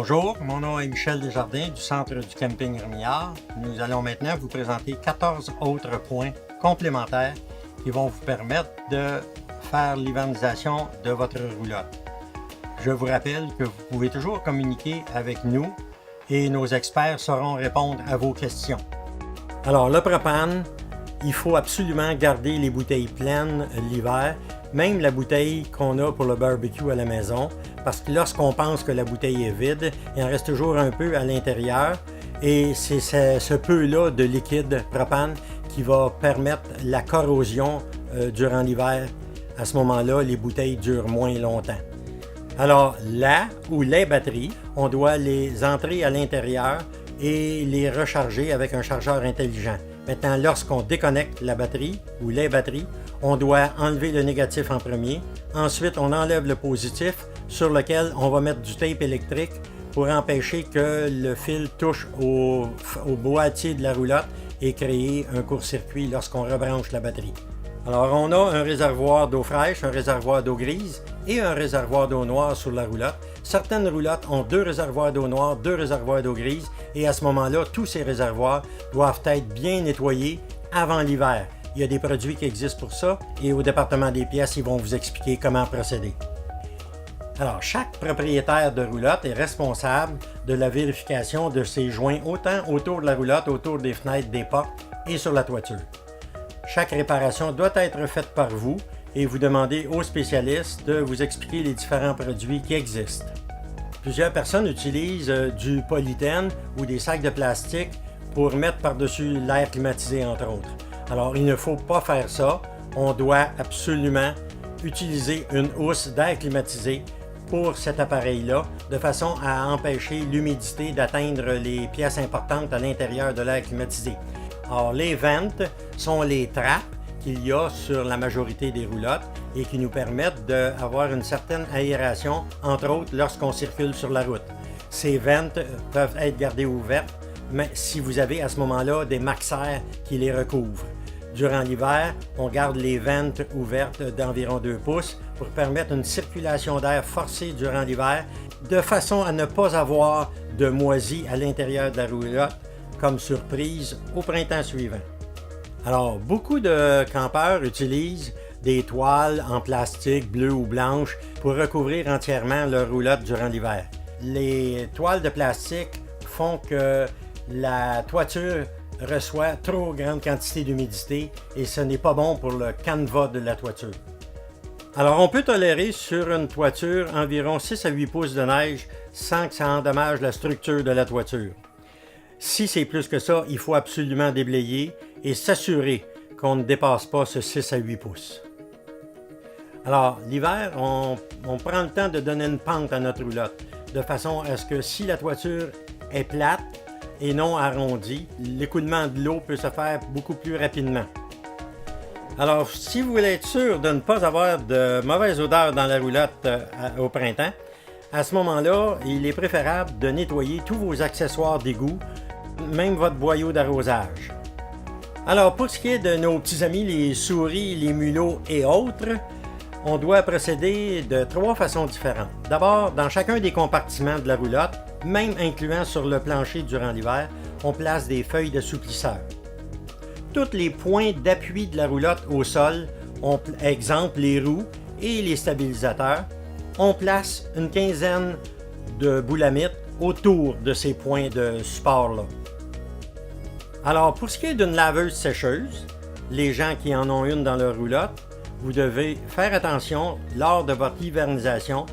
Bonjour, mon nom est Michel Desjardins du Centre du camping Rémillard. Nous allons maintenant vous présenter 14 autres points complémentaires qui vont vous permettre de faire l'hivernisation de votre roulotte. Je vous rappelle que vous pouvez toujours communiquer avec nous et nos experts sauront répondre à vos questions. Alors le propane, il faut absolument garder les bouteilles pleines l'hiver, même la bouteille qu'on a pour le barbecue à la maison, parce que lorsqu'on pense que la bouteille est vide, il en reste toujours un peu à l'intérieur et c'est ce peu-là de liquide propane qui va permettre la corrosion durant l'hiver. À ce moment-là, les bouteilles durent moins longtemps. Alors, la ou les batteries, on doit les entrer à l'intérieur et les recharger avec un chargeur intelligent. Maintenant, lorsqu'on déconnecte la batterie ou les batteries, on doit enlever le négatif en premier. Ensuite, on enlève le positif sur lequel on va mettre du tape électrique pour empêcher que le fil touche au boîtier de la roulotte et créer un court-circuit lorsqu'on rebranche la batterie. Alors, on a un réservoir d'eau fraîche, un réservoir d'eau grise et un réservoir d'eau noire sur la roulotte. Certaines roulottes ont 2 réservoirs d'eau noire, 2 réservoirs d'eau grise et à ce moment-là, tous ces réservoirs doivent être bien nettoyés avant l'hiver. Il y a des produits qui existent pour ça et au département des pièces, ils vont vous expliquer comment procéder. Alors, chaque propriétaire de roulotte est responsable de la vérification de ses joints autant autour de la roulotte, autour des fenêtres, des portes et sur la toiture. Chaque réparation doit être faite par vous et vous demandez aux spécialistes de vous expliquer les différents produits qui existent. Plusieurs personnes utilisent du polythène ou des sacs de plastique pour mettre par-dessus l'air climatisé, entre autres. Alors, il ne faut pas faire ça. On doit absolument utiliser une housse d'air climatisé pour cet appareil-là, de façon à empêcher l'humidité d'atteindre les pièces importantes à l'intérieur de l'air climatisé. Alors, les ventes sont les trappes qu'il y a sur la majorité des roulottes et qui nous permettent d'avoir une certaine aération, entre autres lorsqu'on circule sur la route. Ces ventes peuvent être gardées ouvertes, mais si vous avez à ce moment-là des maxaires qui les recouvrent. Durant l'hiver, on garde les ventes ouvertes d'environ 2 pouces pour permettre une circulation d'air forcée durant l'hiver, de façon à ne pas avoir de moisie à l'intérieur de la roulotte, comme surprise au printemps suivant. Alors, beaucoup de campeurs utilisent des toiles en plastique bleu ou blanche pour recouvrir entièrement leur roulotte durant l'hiver. Les toiles de plastique font que la toiture reçoit trop grande quantité d'humidité et ce n'est pas bon pour le canevas de la toiture. Alors, on peut tolérer sur une toiture environ 6 à 8 pouces de neige sans que ça endommage la structure de la toiture. Si c'est plus que ça, il faut absolument déblayer et s'assurer qu'on ne dépasse pas ce 6 à 8 pouces. Alors, l'hiver, on prend le temps de donner une pente à notre roulotte, de façon à ce que si la toiture est plate et non arrondie, l'écoulement de l'eau peut se faire beaucoup plus rapidement. Alors, si vous voulez être sûr de ne pas avoir de mauvaise odeur dans la roulotte au printemps, à ce moment-là, il est préférable de nettoyer tous vos accessoires d'égout, même votre boyau d'arrosage. Alors, pour ce qui est de nos petits amis, les souris, les mulots et autres, on doit procéder de 3 façons différentes. D'abord, dans chacun des compartiments de la roulotte, même incluant sur le plancher durant l'hiver, on place des feuilles d'assouplisseur. Tous les points d'appui de la roulotte au sol, exemple les roues et les stabilisateurs, on place une quinzaine de boulamites autour de ces points de support-là. Alors, pour ce qui est d'une laveuse sécheuse, les gens qui en ont une dans leur roulotte, vous devez faire attention lors de votre hivernisation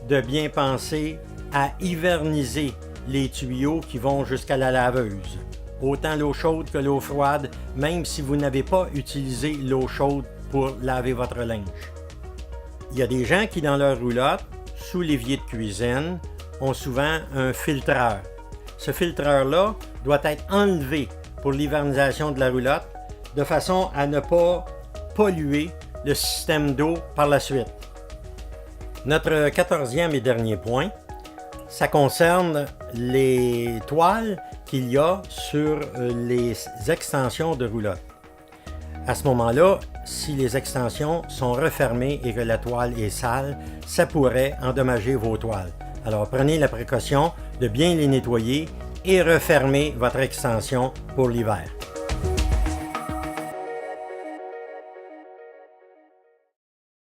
de bien penser à hiverniser les tuyaux qui vont jusqu'à la laveuse. Autant l'eau chaude que l'eau froide, même si vous n'avez pas utilisé l'eau chaude pour laver votre linge. Il y a des gens qui, dans leur roulotte, sous l'évier de cuisine, ont souvent un filtreur. Ce filtreur-là doit être enlevé pour l'hivernisation de la roulotte, de façon à ne pas polluer le système d'eau par la suite. Notre 14e et dernier point, ça concerne les toiles qu'il y a sur les extensions de roulotte. À ce moment-là, si les extensions sont refermées et que la toile est sale, ça pourrait endommager vos toiles. Alors prenez la précaution de bien les nettoyer et refermer votre extension pour l'hiver.